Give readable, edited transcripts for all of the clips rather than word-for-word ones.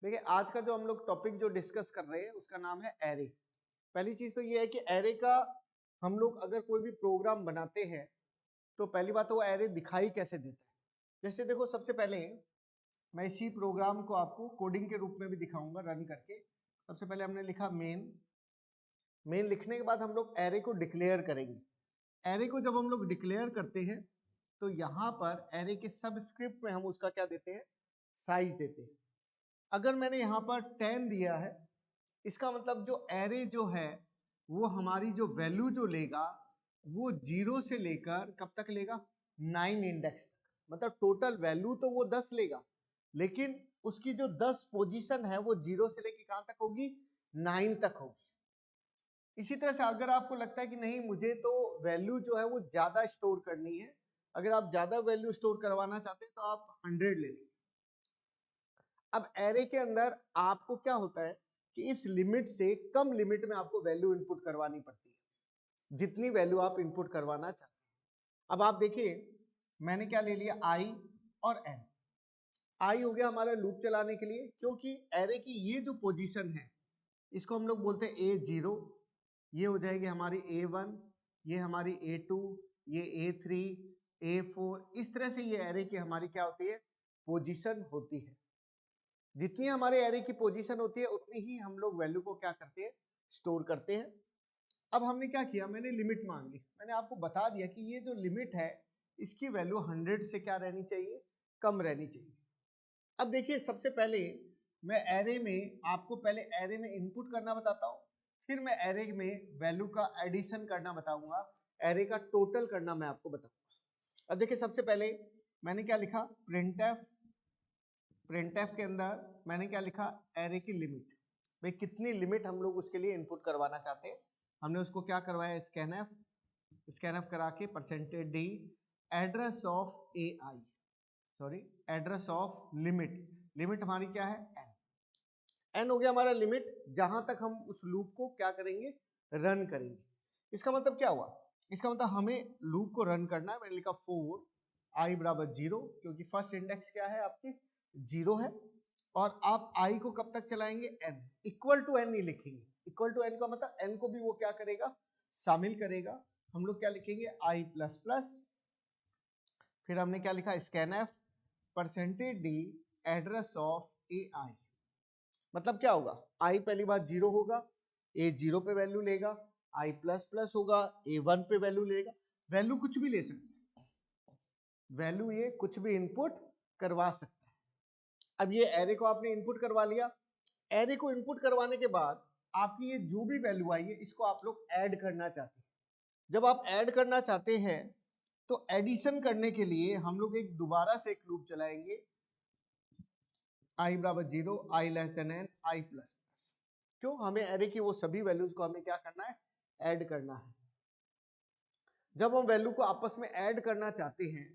देखिए आज का जो हम लोग टॉपिक जो डिस्कस कर रहे हैं उसका नाम है एरे। पहली चीज तो ये है कि एरे का हम लोग अगर कोई भी प्रोग्राम बनाते हैं तो पहली बात तो वो एरे दिखाई कैसे देता है। जैसे देखो सबसे पहले मैं इसी प्रोग्राम को आपको कोडिंग के रूप में भी दिखाऊंगा रन करके। सबसे पहले हमने लिखा मेन। मेन लिखने के बाद हम लोग एरे को डिक्लेयर करेंगे। एरे को जब हम लोग डिक्लेयर करते हैं तो यहाँ पर एरे के सबस्क्रिप्ट में हम उसका क्या देते हैं, साइज देते हैं। अगर मैंने यहाँ पर 10 दिया है, इसका मतलब जो एरे जो है वो हमारी जो वैल्यू जो लेगा वो 0 से लेकर कब तक लेगा, 9 इंडेक्स तक। मतलब टोटल वैल्यू तो वो 10 लेगा, लेकिन उसकी जो 10 पोजीशन है वो 0 से लेकर कहां तक होगी, 9 तक होगी। इसी तरह से अगर आपको लगता है कि नहीं मुझे तो वैल्यू जो है वो ज्यादा स्टोर करनी है, अगर आप ज्यादा वैल्यू स्टोर करवाना चाहते हैं तो आप 100 ले लेंगे। अब एरे के अंदर आपको क्या होता है कि इस लिमिट से कम लिमिट में आपको वैल्यू इनपुट करवानी पड़ती है, जितनी वैल्यू आप इनपुट करवाना चाहते हैं। अब आप देखिए मैंने क्या ले लिया, आई और एन। आई हो गया हमारा लूप चलाने के लिए, क्योंकि एरे की ये जो पोजीशन है इसको हम लोग बोलते हैं A0, ये हो जाएगी हमारी A1, ये हमारी A2, ये A3, A4। इस तरह से ये एरे की हमारी क्या होती है, पोजीशन होती है। जितनी हमारे एरे की पोजीशन होती है उतनी ही हम लोग वैल्यू को क्या करते हैं, स्टोर करते हैं। अब हमने क्या किया, मैंने लिमिट मांग ली। मैंने आपको बता दिया कि ये जो लिमिट है इसकी वैल्यू 100 से क्या रहनी चाहिए, कम रहनी चाहिए। अब देखिए सबसे पहले मैं एरे में आपको पहले एरे में इनपुट करना बताता हूँ, फिर मैं एरे में वैल्यू का एडिशन करना बताऊंगा, एरे का टोटल करना मैं आपको बताऊंगा। अब देखिए सबसे पहले मैंने क्या लिखा, प्रिंटफ। प्रिंटफ के अंदर मैंने क्या लिखा, एरे की लिमिट। भाई कितनी लिमिट हम लोग उसके लिए इनपुट करवाना चाहते हैं। हमने उसको क्या करवाया, स्कैनफ। स्कैनफ करा के %d address of AI, sorry address of limit. Limit हमारी क्या है, n। n हो गया हमारा लिमिट, जहां तक हम उस लूप को क्या करेंगे, रन करेंगे। इसका मतलब क्या हुआ, इसका मतलब हमें लूप को रन करना है। मैंने लिखा for i बराबर 0, क्योंकि फर्स्ट इंडेक्स क्या है आपकी, 0 है। और आप i को कब तक चलाएंगे, n इक्वल टू n नहीं लिखेंगे। इक्वल टू n का मतलब n को भी वो क्या करेगा, शामिल करेगा। हम लोग क्या लिखेंगे, i प्लस प्लस, फिर हमने क्या लिखा, scanf %d address of AI। मतलब क्या होगा, i पहली बार 0 होगा, a 0 पे वैल्यू लेगा, i प्लस प्लस होगा, a 1 पे वैल्यू लेगा। वैल्यू कुछ भी ले सकते हैं, वैल्यू ये कुछ भी इनपुट करवा सकता है। अब ये एरे को आपने इनपुट करवा लिया। एरे को इनपुट करवाने के बाद आपकी ये जो भी वैल्यू आई है इसको आप लोग ऐड करना चाहते हैं। जब आप ऐड करना चाहते हैं तो एडिशन करने के लिए हम लोग एक दोबारा से एक लूप चलाएंगे, i बराबर 0, i less than n, i plus plus. क्यों, हमें एरे की वो सभी वैल्यूज को हमें क्या करना है, ऐड करना है। जब हम वैल्यू को आपस में ऐड करना चाहते हैं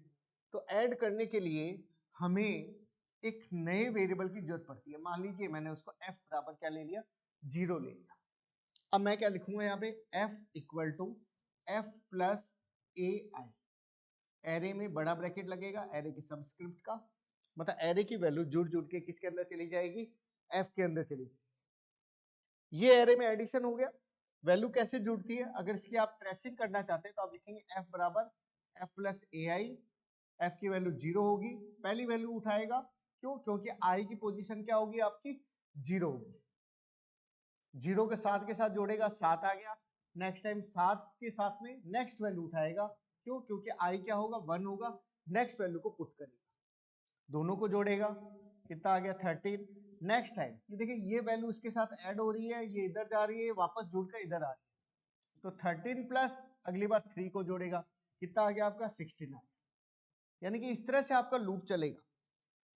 तो ऐड करने के लिए हमें एक नए वेरिएबल की जरूरत पड़ती है। मान लीजिए मैंने उसको f बराबर क्या ले लिया, 0 ले लिया। अब मैं क्या लिखूंगा यहाँ पे, f equal to f plus AI। Array में बड़ा ब्रैकेट लगेगा, एरे के सबस्क्रिप्ट का, मतलब एरे की वैल्यू जुड़ जुड़ के किसके अंदर चली जाएगी, f के अंदर चली जाएगी। ये एरे में एडिशन हो गया। वैल्यू कैसे जुड़ती है, अगर इसकी आप ट्रेसिंग करना चाहते हैं तो आप लिखेंगे f बराबर f प्लस AI। f की वैल्यू 0 होगी, पहली वैल्यू उठाएगा, क्यों, क्योंकि i की पोजीशन क्या होगी आपकी, 0 होगी। 0 के साथ जोड़ेगा, 7 आ गया। नेक्स्ट टाइम 7 के साथ में नेक्स्ट वैल्यू उठाएगा, क्यों, क्योंकि i क्या होगा, 1 होगा। नेक्स्ट वैल्यू को पुट करेगा, दोनों को जोड़ेगा, कितना आ गया, 13। नेक्स्ट टाइम ये देखिए ये वैल्यू इसके साथ ऐड हो रही है, ये इधर जा रही है, वापस जुड़कर इधर आ रही है, तो 13 प्लस अगली बार 3 को जोड़ेगा, कितना आ गया आपका, 69। यानी कि इस तरह से आपका लूप चलेगा।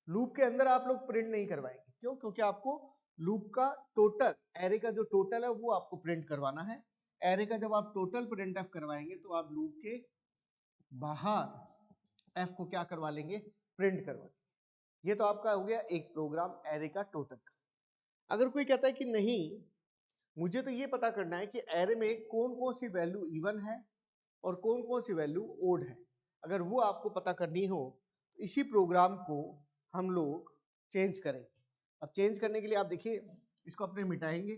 लूप के अंदर आप लोग प्रिंट नहीं करवाएंगे, क्यों, क्योंकि आपको लूप का टोटल, एरे का जो टोटल है वो आपको प्रिंट करवाना है। एरे का जब आप टोटल प्रिंट एफ करवाएंगे तो आप लूप के बाहर एफ को क्या करवा लेंगे, प्रिंट करवा लेंगे। ये तो आपका हो गया एक प्रोग्राम एरे का टोटल का। अगर कोई कहता है कि नहीं मुझे तो ये पता करना है कि एरे में कौन कौन सी वैल्यू इवन है और कौन कौन सी वैल्यू ओड है, अगर वो आपको पता करनी हो तो इसी प्रोग्राम को हम लोग चेंज करेंगे। अब चेंज करने के लिए आप देखिए इसको अपने मिटाएंगे,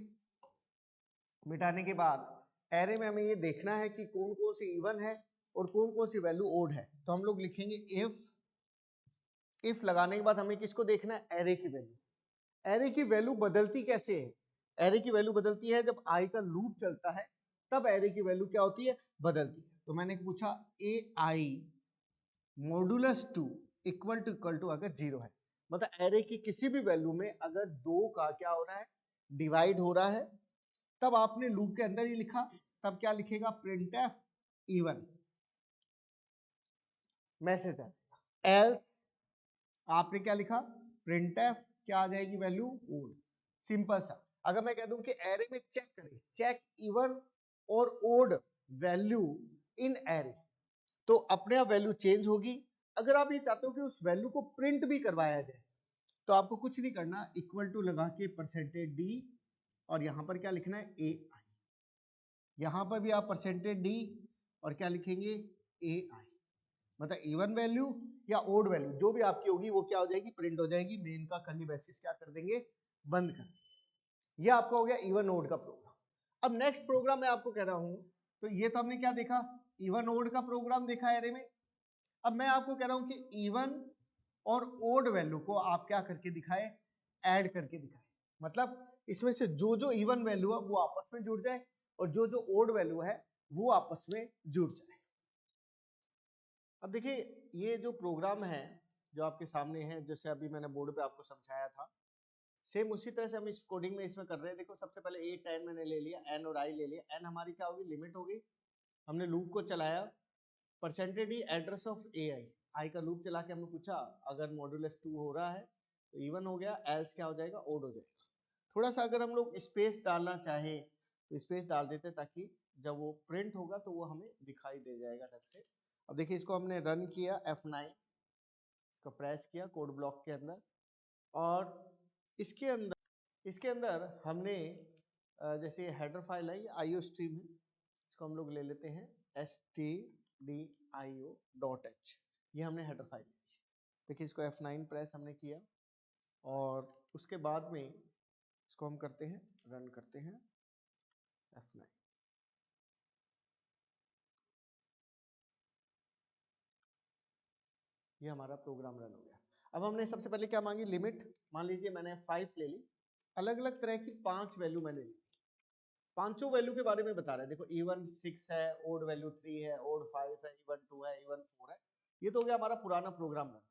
मिटाने के बाद एरे में हमें ये देखना है कि कौन कौन सी इवन है और कौन कौन सी वैल्यू ओड है। तो हम लोग लिखेंगे इफ लगाने के बाद हमें किसको देखना है, एरे की वैल्यू। एरे की वैल्यू बदलती कैसे है, एरे की वैल्यू बदलती है जब आई का लूप चलता है, तब एरे की वैल्यू क्या होती है, बदलती है। तो मैंने पूछा ए आई मॉडुलस 2 इक्वल टू अगर 0 है, मतलब एरे की किसी भी वैल्यू में अगर 2 का क्या हो रहा है, डिवाइड हो रहा है, तब आपने लूप के अंदर ही लिखा, तब क्या लिखेगा, printf इवन मैसेज आ जाएगा। एल्स आपने क्या लिखा, printf क्या आ जाएगी वैल्यू, ओड। सिंपल सा। अगर मैं कह दूं कि एरे में चेक करें, चेक इवन और ओड वैल्यू इन एरे, तो अपने आप वैल्यू चेंज होगी। अगर आप ये चाहते हो कि उस वैल्यू को प्रिंट भी करवाया जाए, तो आपको कुछ नहीं करना, इक्वल टू लगा के परसेंटेज डी और यहां पर क्या लिखना है, ए आई। यहां पर भी आप परसेंटेज डी और क्या लिखेंगे, ए आई। मतलब इवन वैल्यू या ओड वैल्यू जो भी आपकी होगी वो क्या हो जाएगी, प्रिंट हो जाएगी। मेन का कर्ली ब्रेसेस क्या कर देंगे, बंद कर देंगे। ये आपका हो गया इवन ओड का प्रोग्राम। अब नेक्स्ट प्रोग्राम मैं आपको कह रहा हूं, तो ये तो हमने क्या देखा, इवन ओड का प्रोग्राम देखा एरे में। अब मैं आपको कह रहा हूं कि इवन और ओड वैल्यू को आप क्या करके दिखाए, ऐड करके दिखाए। मतलब इसमें से जो जो इवन वैल्यू है वो आपस में जुड़ जाए और जो जो ओड वैल्यू है वो आपस में जुड़ जाए। अब देखिए ये जो प्रोग्राम है जो आपके सामने है, जैसे अभी मैंने बोर्ड पे आपको समझाया था, सेम उसी तरह से हम इस कोडिंग में इसमें कर रहे हैं। देखो सबसे पहले ए 10 मैंने ले लिया, एन और आई ले लिया। एन हमारी क्या होगी, लिमिट होगी। हमने लूप को चलाया, परसेंटेज डी एड्रेस ऑफ ए आई, आई का लूप चला के हमने पूछा अगर मॉड्यूलस 2 हो रहा है तो इवन हो गया, एल्स क्या हो जाएगा, ओड हो जाएगा। थोड़ा सा अगर हम लोग स्पेस डालना चाहे तो स्पेस डाल देते, ताकि जब वो प्रिंट होगा तो वो हमें दिखाई दे जाएगा ढंग से। अब देखिए इसको हमने रन किया F9, इसको प्रेस किया कोड ब्लॉक के अंदर, और इसके अंदर हमने जैसे हेडर फाइल है, ये आईओ स्ट्रीम है, इसको हम लोग ले लेते हैं stdio.h, ये हमने हेडर फाइल। देखिए इसको F9 प्रेस हमने किया और उसके बाद में इसको हम करते हैं, रन करते हैं F9। ये हमारा प्रोग्राम रन हो गया। अब हमने सबसे पहले क्या मांगी, लिमिट। मान लीजिए मैंने 5 ले ली, अलग अलग तरह की 5 वैल्यू मैंने ली। पांचों वैल्यू के बारे में बता रहे हैं। देखो इवन 6 है, ओड वैल्यू 3 है, ओड 5 है, इवन 2 है, इवन 4 है। ये तो हो गया हमारा पुराना प्रोग्राम रन।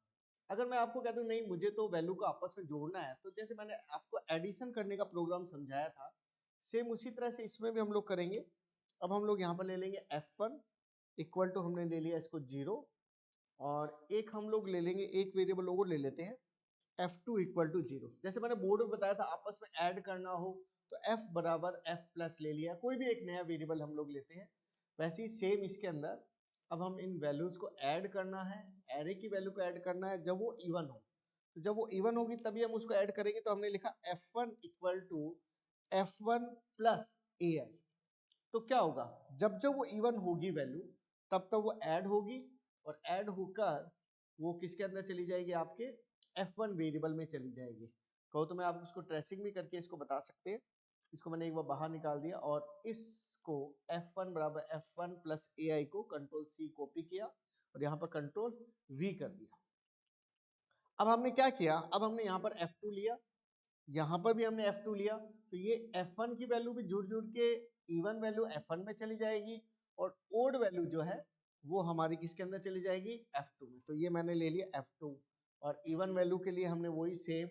अगर मैं आपको कह दूं नहीं मुझे तो वैल्यू को आपस में जोड़ना है, तो जैसे मैंने आपको एडिशन करने का प्रोग्राम समझाया था, सेम उसी तरह से इसमें भी हम लोग करेंगे। अब हम लोग यहाँ पर ले लेंगे F1 इक्वल टू, हमने ले लिया इसको 0, और एक हम लोग ले लेंगे, एक वेरिएबल और ले लेते हैं F2 इक्वल टू 0। जैसे मैंने बोर्ड में बताया था आपस में ऐड करना हो तो F बराबर F प्लस ले लिया, कोई भी एक नया वेरिएबल हम लोग लेते हैं। वैसे ही सेम इसके अंदर अब हम इन वैल्यूज को ऐड करना है, एरे की वैल्यू को ऐड करना है जब वो इवन हो। तो जब वो इवन होगी तभी हम उसको ऐड करेंगे। तो हमने लिखा F1 equal to F1 plus AI। तो क्या होगा, जब जब वो इवन होगी वैल्यू, तब तब वो ऐड होगी, और ऐड होकर वो किसके अंदर चली जाएगी, आपके F1 वेरिएबल में चली जाएगी। कहो तो मैं आपको उसको ट्रेसिंग भी करके इसको बता सकते हैं। इसको मैंने एक बार बाहर निकाल दिया और इसको F1 बराबर F1 प्लस AI को कंट्रोल C कॉपी किया और यहाँ पर कंट्रोल V कर दिया। अब हमने क्या किया, अब हमने यहाँ पर F2 लिया, यहाँ पर भी हमने F2 लिया, तो ये F1 की वैल्यू भी जुड़ जुड़ के इवन वैल्यू F1 में चली जाएगी, और ओड वैल्यू जो है वो हमारी किसके अंदर चली जाएगी, F2 में। तो ये मैंने ले लिया F2, और इवन वैल्यू के लिए हमने वही सेम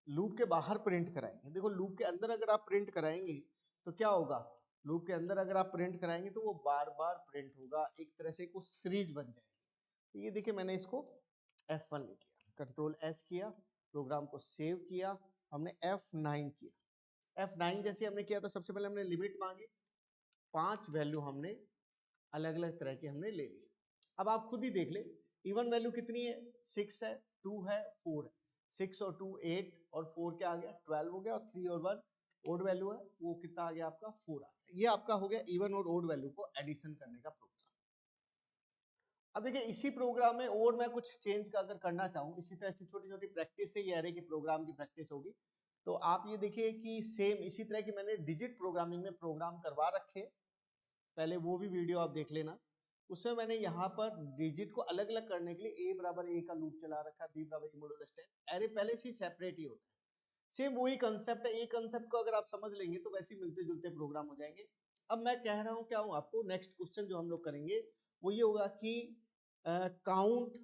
लूप के बाहर प्रिंट कराएंगे। देखो लूप के अंदर अगर आप प्रिंट कराएंगे तो क्या होगा, लूप के अंदर अगर आप प्रिंट कराएंगे तो वो बार बार प्रिंट होगा, एक तरह से कुछ सीरीज बन जाएगी। तो ये देखिए मैंने इसको F1 ले किया, कंट्रोल S किया, प्रोग्राम को सेव किया, हमने F9 किया। F9 जैसे हमने किया तो सबसे पहले हमने लिमिट मांगी, 5 वैल्यू हमने अलग अलग तरह की हमने ले ली। अब आप खुद ही देख ले, इवन वैल्यू कितनी है, 6 है, 2 है, 4 है। 6 और 2 8, और 4 क्या आ गया, 12 हो गया, और 3 और 1 ओड वैल्यू है, वो कितना आ गया आपका, 4 आ गया। ये आपका हो गया इवन और ओड वैल्यू को एडिशन करने का प्रोग्राम। अब देखिए इसी प्रोग्राम में और मैं कुछ चेंज अगर करना चाहूँ, इसी तरह से छोटी छोटी प्रैक्टिस से ये एरे के प्रोग्राम की प्रैक्टिस होगी। तो आप ये देखिए कि सेम इसी तरह की मैंने डिजिट प्रोग्रामिंग में प्रोग्राम करवा रखे, पहले वो भी वीडियो आप देख लेना। उसमें मैंने यहाँ पर डिजिट को अलग अलग करने के लिए a बराबर a का लूप चला रखा है, b बराबर a मॉडुलस 10, एरे पहले से ही सेपरेट ही होता है। सेम वही कंसेप्ट है, एक कंसेप्ट को अगर आप समझ लेंगे तो वैसे ही मिलते जुलते प्रोग्राम हो जाएंगे। अब मैं कह रहा हूँ क्या हूँ आपको, नेक्स्ट क्वेश्चन जो हम लोग करेंगे वो ये होगा कि count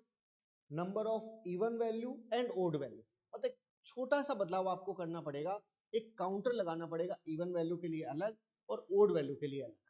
number of even value and odd value. मतलब एक छोटा सा बदलाव आपको करना पड़ेगा, एक काउंटर लगाना पड़ेगा इवन वैल्यू के लिए अलग और ओड वैल्यू के लिए अलग।